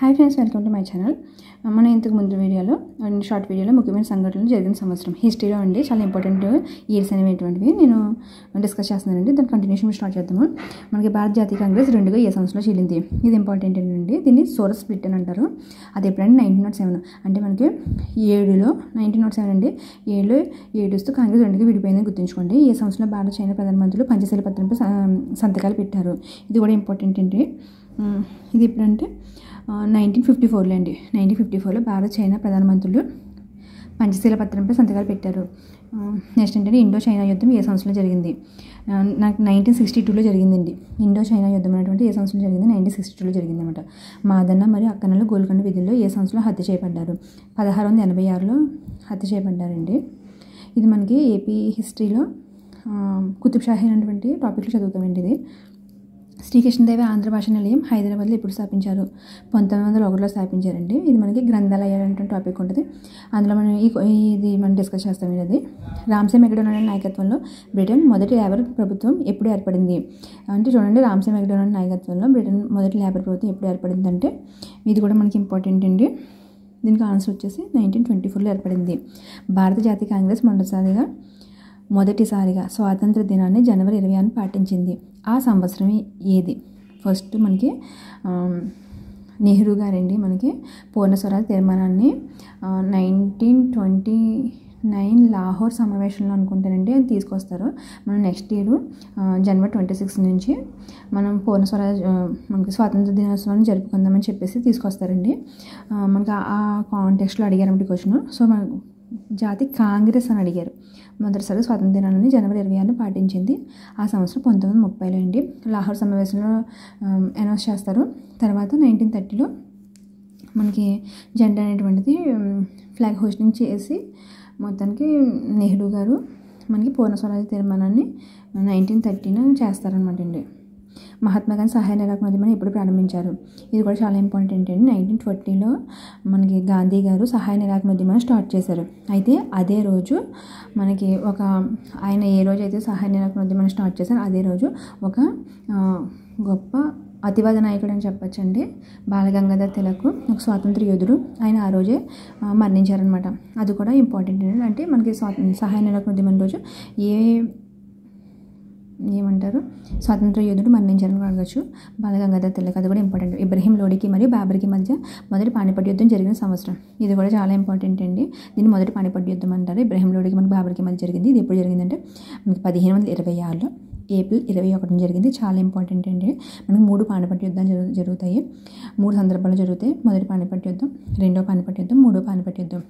Hi friends, welcome to my channel. మనం ఇంతకు ముందు వీడియోలో షార్ట్ వీడియోలో ముఖ్యమైన సంఘటనలు జరిగిన సంవత్సరం హిస్టరీలో అండి చాలా ఇంపార్టెంట్ ఇయర్స్ అనేటువంటివి నేను డిస్కస్ చేస్తున్నానండి. దాని కంటిన్యూషన్ స్టార్ట్ చేద్దాము. మనకి భారత జాతీయ కాంగ్రెస్ రెండుగా ఏ సంవత్సరంలో చీలింది? ఇది ఇంపార్టెంట్ ఏంటండి, దీన్ని సోరస్ స్ప్లిట్ అని అంటారు. అది ఎప్పుడంటే 1907 అంటే మనకి 1907 అండి. 7 కాంగ్రెస్ రెండుగా విడిపోయిందని గుర్తుంచుకోండి. ఏ సంవత్సరంలో భారత చైనా ప్రధానమంత్రులు పంచశీల పత్రంపై సంతకాలు పెట్టారు? ఇది కూడా ఇంపార్టెంట్ అండి. ఇది ఎప్పుడంటే 1954లో అండి. 1954లో భారత చైనా ప్రధానమంత్రులు పంచశీల పత్రంపై సంతకాలు పెట్టారు. నెక్స్ట్ ఏంటంటే ఇండో చైనా యుద్ధం ఏ సంవత్సరంలో జరిగింది? నాకు 1962లో జరిగిందండి. ఇండో చైనా యుద్ధం అనేటువంటి ఏ సంవత్సరంలో జరిగింది? 1962లో జరిగింది అనమాట. మాదన్న మరియు అక్కన్నలు గోల్కొండ విధుల్లో ఏ సంవత్సరంలో హత్య చేయబడ్డారు? 1686లో హత్య చేయబడ్డారండి. ఇది మనకి ఏపీ హిస్టరీలో కుతుబ్ షాహీ అనేటువంటి టాపిక్లో చదువుతామండి. ఇది శ్రీకృష్ణదేవి ఆంధ్ర భాషా నిలయం హైదరాబాద్లో ఎప్పుడు స్థాపించారు? 1901లో స్థాపించారండి. ఇది మనకి గ్రంథాలయాలు అంటే టాపిక్ ఉంటుంది. అందులో మనం ఇది మనం డిస్కస్ చేస్తాం. ఇది రామ్సే మెక్డొనాల్డ్ నాయకత్వంలో బ్రిటన్ మొదటి లేబర్ ప్రభుత్వం ఎప్పుడు ఏర్పడింది? అంటే చూడండి, రామ్సే మెక్డొనాల్డ్ నాయకత్వంలో బ్రిటన్ మొదటి లేబర్ ప్రభుత్వం ఎప్పుడు ఏర్పడింది అంటే ఇది కూడా మనకి ఇంపార్టెంట్ అండి. దీనికి ఆన్సర్ వచ్చేసి 1924లో ఏర్పడింది. భారత జాతీయ కాంగ్రెస్ మొదటిసారిగా స్వాతంత్ర దినాన్ని జనవరి 26న పాటించింది. ఆ సంవత్సరం ఏది? ఫస్ట్ మనకి నెహ్రూ గారండి మనకి పూర్ణ స్వరాజ్ తీర్మానాన్ని 1929 లాహోర్ సమావేశంలో అనుకుంటానండి అది తీసుకొస్తారు. మనం నెక్స్ట్ ఇయర్ జనవరి 26 నుంచి మనం పూర్ణ స్వరాజ్ మనకి స్వాతంత్ర దినోత్సవాన్ని జరుపుకుందామని చెప్పేసి తీసుకొస్తారండి. మనకి ఆ కాంటెక్స్ట్లో అడిగారంటే క్వశ్చన్. సో మన జాతీయ కాంగ్రెస్ అని అడిగారు. మొదటిసారి స్వాతంత్ర దినాన్ని జనవరి 26న పాటించింది. ఆ సంవత్సరం 1930లో అండి. లాహోర్ సమావేశంలో అనౌన్స్ చేస్తారు. తర్వాత 1930లో మనకి జెండా అనేటువంటిది ఫ్లాగ్ హోస్టింగ్ చేసి మొత్తానికి నెహ్రూ గారు మనకి పూర్ణ స్వరాజ్య తీర్మానాన్ని 1930న చేస్తారనమాట అండి. మహాత్మా గాంధీ సహాయ నిరాకరణ ఉద్యమాన్ని ఎప్పుడు ప్రారంభించారు? ఇది కూడా చాలా ఇంపార్టెంట్ అండి. 1920లో మనకి గాంధీ గారు సహాయ నిరాకరణ ఉద్యమాన్ని స్టార్ట్ చేశారు. అయితే అదే రోజు మనకి ఆయన ఏ రోజు అయితే సహాయ నిరాకరణ ఉద్యమాన్ని స్టార్ట్ చేశారో అదే రోజు ఒక గొప్ప అతివాద నాయకుడు అని చెప్పచ్చండి, బాలగంగాధర్ తిలక్, ఒక స్వాతంత్ర యోధుడు. ఆయన ఆ రోజే మరణించారనమాట. అది కూడా ఇంపార్టెంట్ అండి. అంటే మనకి సహాయ నిరాకరణ ఉద్యమం రోజు ఏమంటారు స్వాతంత్ర యోధుడు మరణించారని అడగచ్చు. బాలగంగాధర్ తిలక్, అది కూడా ఇంపార్టెంట్. ఇబ్రహీం లోడికి మరియు బాబర్కి మధ్య మొదటి పానిపట్ యుద్ధం జరిగిన సంవత్సరం. ఇది కూడా చాలా ఇంపార్టెంట్ అండి. దీన్ని మొదటి పానిపట్ యుద్ధం అంటారు. ఇబ్రహీం లోడికి మరియు బాబర్కి మధ్య జరిగింది. ఇది ఎప్పుడు జరిగిందంటే మనకి 1526లో ఏప్రిల్ 21న జరిగింది. చాలా ఇంపార్టెంట్ అండి. మనకి 3 పానిపట్ యుద్ధాలు జరుగుతాయి. 3 సందర్భాలు జరుగుతాయి. మొదటి పానిపట్ యుద్ధం, రెండో పానిపట్ యుద్ధం, మూడో పానిపట్ యుద్ధం.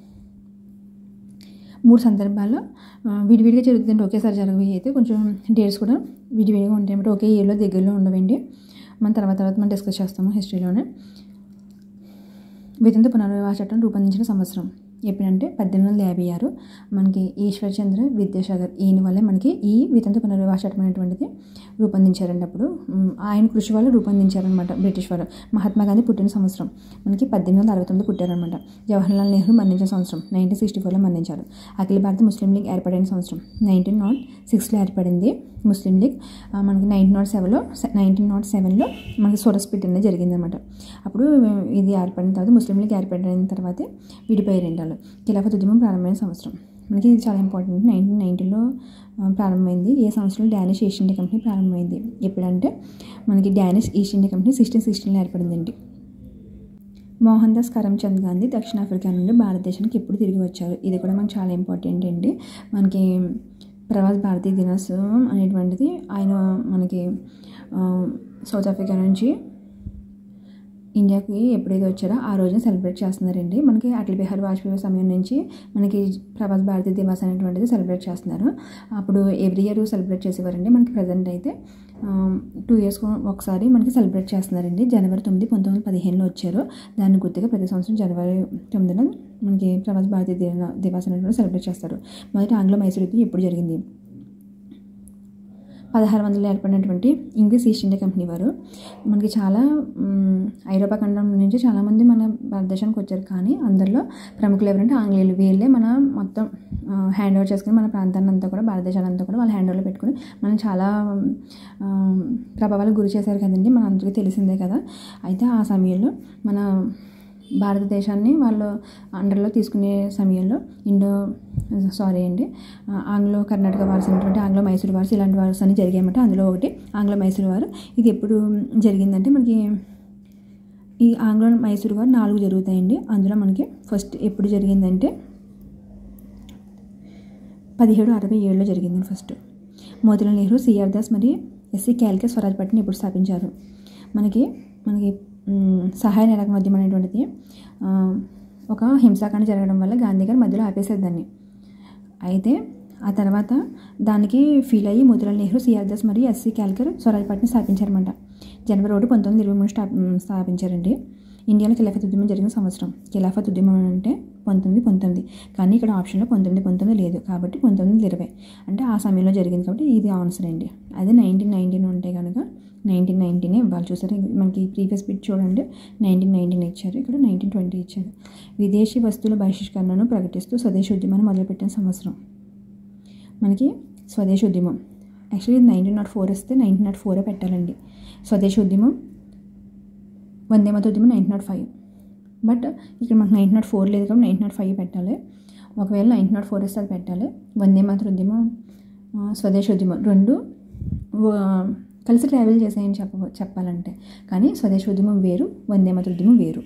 3 సందర్భాల్లో విడివిడిగా జరుగుతుందండి. ఒకేసారి జరగవి అయితే కొంచెం డేట్స్ కూడా విడివిడిగా ఉంటాయి. అంటే ఒకే ఇయర్లో దగ్గరలో ఉండవండి. మనం తర్వాత మనం డిస్కస్ చేస్తాము హిస్టరీలోనే. వితంతు పునర్వివాహ చట్టం రూపొందించిన సంవత్సరం ఎప్పుడంటే 1856. మనకి ఈశ్వర్ చంద్ర విద్యాసాగర్ ఈయన వల్లే మనకి ఈ వితంతు పునర్వివాహ చట్టం అనేటువంటిది రూపొందించారండి. అప్పుడు ఆయన కృషి వల్ల రూపొందించారనమాట బ్రిటిష్ వారు. మహాత్మా గాంధీ పుట్టిన సంవత్సరం మనకి 1869 పుట్టారనమాట. జవహర్లాల్ నెహ్రూ మరణించిన సంవత్సరం 1964లో మరణించారు. అఖిల భారత ముస్లిం లీగ్ ఏర్పడిన సంవత్సరం 1906లో ఏర్పడింది ముస్లిం లీగ్. మనకి 1907లో మనకి సోరస్ స్ప్లిట్ అనేది జరిగిందనమాట. అప్పుడు ఇది ఏర్పడిన తర్వాత ముస్లిం లీగ్ ఏర్పడిన తర్వాత విడిపోయారండి వాళ్ళు. ఖిలాఫత్ ఉద్యమం ప్రారంభమైన సంవత్సరం మనకి ఇది చాలా ఇంపార్టెంట్. 1990లో ప్రారంభమైంది. ఏ సంవత్సరంలో డానిష్ ఈస్ట్ ఇండియా కంపెనీ ప్రారంభమైంది? ఎప్పుడంటే మనకి డానిష్ ఈస్ట్ ఇండియా కంపెనీ 1616లో ఏర్పడిందండి. మోహన్ దాస్ కరమ్చంద్ గాంధీ దక్షిణాఫ్రికా నుండి భారతదేశానికి ఎప్పుడు తిరిగి వచ్చారు? ఇది కూడా మనకు చాలా ఇంపార్టెంట్ అండి. మనకి ప్రవాస్ భారతీయ దినోత్సవం అనేటువంటిది ఆయన మనకి సౌత్ ఆఫ్రికా నుంచి ఇండియాకి ఎప్పుడైతే వచ్చారో ఆ రోజున సెలబ్రేట్ చేస్తున్నారండి. మనకి అటల్ బిహారీ వాజ్పేయి సమయం నుంచి మనకి ప్రవాస్ భారతీయ దివస్ అనేటువంటిది సెలబ్రేట్ చేస్తున్నారు. అప్పుడు ఎవ్రీ ఇయర్ సెలబ్రేట్ చేసేవారండి. మనకి ప్రజెంట్ అయితే 2 years ఒకసారి మనకి సెలబ్రేట్ చేస్తున్నారండి. జనవరి 9, 1915లో వచ్చారు. దాన్ని గుర్తుగా ప్రతి సంవత్సరం జనవరి 9న మనకి ప్రవాస్ భారతీయ దివస్ అనేటువంటి సెలబ్రేట్ చేస్తారు. మొదటి ఆంగ్లో మైసూర్ యుద్ధం ఎప్పుడు జరిగింది? 1600 ఏర్పడినటువంటి ఇంగ్లీష్ ఈస్ట్ ఇండియా కంపెనీ వారు మనకి చాలా ఐరోపా ఖండం నుంచి చాలామంది మన భారతదేశానికి వచ్చారు. కానీ అందరిలో ప్రముఖులు ఎవరంటే ఆంగ్లేయులు. వీళ్ళే మన మొత్తం హ్యాండ్ ఓవర్ చేసుకుని మన ప్రాంతాన్ని అంతా కూడా, భారతదేశాన్ని అంతా కూడా వాళ్ళ హ్యాండ్ ఓవర్లో పెట్టుకుని మనం చాలా ప్రభావాలకు గురి చేశారు కదండి, మన అందరికీ తెలిసిందే కదా. అయితే ఆ సమయంలో మన భారతదేశాన్ని వాళ్ళు అండర్లో తీసుకునే సమయంలో ఆంగ్లో కర్ణాటక వార్స్ అనేటువంటి ఆంగ్లో మైసూర్ వార్స్ ఇలాంటి వార్స్ అన్ని జరిగాయన్నమాట. అందులో ఒకటి ఆంగ్లో మైసూర్ వారు. ఇది ఎప్పుడు జరిగిందంటే మనకి ఈ ఆంగ్లో మైసూర్ వారు 4 జరుగుతాయండి. అందులో మనకి ఫస్ట్ ఎప్పుడు జరిగిందంటే 1767లో జరిగింది. ఫస్ట్ మోతీలాల్ నెహ్రూ, సిఆర్ దాస్ మరియు ఎస్సీ క్యాల్కే స్వరాజ్ పార్టీని ఎప్పుడు స్థాపించారు. మనకి సహాయ నిరాకరణోద్యమం అనేటువంటిది ఒక హింసాకాండ జరగడం వల్ల గాంధీ గారు మధ్యలో ఆపేశారు దాన్ని. అయితే ఆ తర్వాత దానికి ఫీల్ అయ్యి మోతీలాల్ నెహ్రూ, సిఆర్ దాస్ మరియు ఎస్సీ క్యాల్కర్ స్వరాజ్ పార్టీని స్థాపించారన్నమాట. జనవరి 1, 1923 స్థాపించారండి. ఇండియాలో ఖిలాఫత్ ఉద్యమం జరిగిన సంవత్సరం. ఖిలాఫత్ ఉద్యమం అంటే 1919, కానీ ఇక్కడ ఆప్షన్లో 1919 లేదు కాబట్టి 1920 అంటే ఆ సమయంలో జరిగింది కాబట్టి ఇది ఆన్సర్ అండి. అదే 1919 ఉంటే కనుక 1919 ఇవ్వాలి. చూసారు మనకి ప్రీవియస్ బిట్ చూడండి, 1919 ఇచ్చారు, ఇక్కడ 1920 ఇచ్చారు. విదేశీ వస్తువుల బహిష్కరణను ప్రకటిస్తూ స్వదేశీ ఉద్యమాన్ని మొదలుపెట్టిన సంవత్సరం. మనకి స్వదేశీ ఉద్యమం యాక్చువల్లీ 1904 వస్తే 1904 పెట్టాలండి. స్వదేశీ ఉద్యమం, వందే మాతర ఉద్యమం 1905. బట్ ఇక్కడ మనకు 1904 లేదు కాబట్టి 1905 పెట్టాలి. ఒకవేళ 1904 వస్తే అది పెట్టాలి. వందే మాతర ఉద్యమం, స్వదేశీ ఉద్యమం 2 కలిసి ట్రావెల్ చేసాయని చెప్పాలంటే, కానీ స్వదేశీ ఉద్యమం వేరు, వందే మాతర ఉద్యమం వేరు.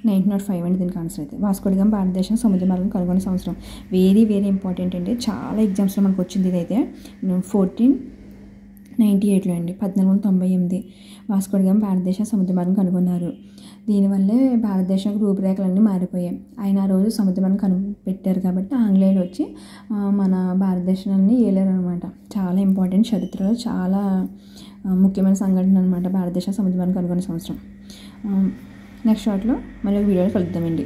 1905 అండి దీనికి ఆన్సర్ అయితే. వాస్కో డి గామా భారతదేశం సముద్ర మార్గం కనుగొన్న సంవత్సరం. వెరీ ఇంపార్టెంట్ అండి, చాలా ఎగ్జామ్స్లో మనకు వచ్చింది ఇదైతే. 1498లో అండి, 1498 వాస్కో డి గామా భారతదేశం సముద్ర మార్గం కనుగొన్నారు. దీనివల్లే భారతదేశం రూపురేఖలన్నీ మారిపోయాయి. ఆయన ఆ రోజు సముద్ర మార్గం కనిపెట్టారు కాబట్టి ఆంగ్లేయులు వచ్చి మన భారతదేశాన్ని ఏలారు అనమాట. చాలా ఇంపార్టెంట్, చరిత్రలో చాలా ముఖ్యమైన సంఘటన అనమాట భారతదేశం సముద్ర మార్గం కనుగొన్న సంవత్సరం. నెక్స్ట్ షార్ట్లో మళ్ళీ వీడియోలో కలుద్దామండి.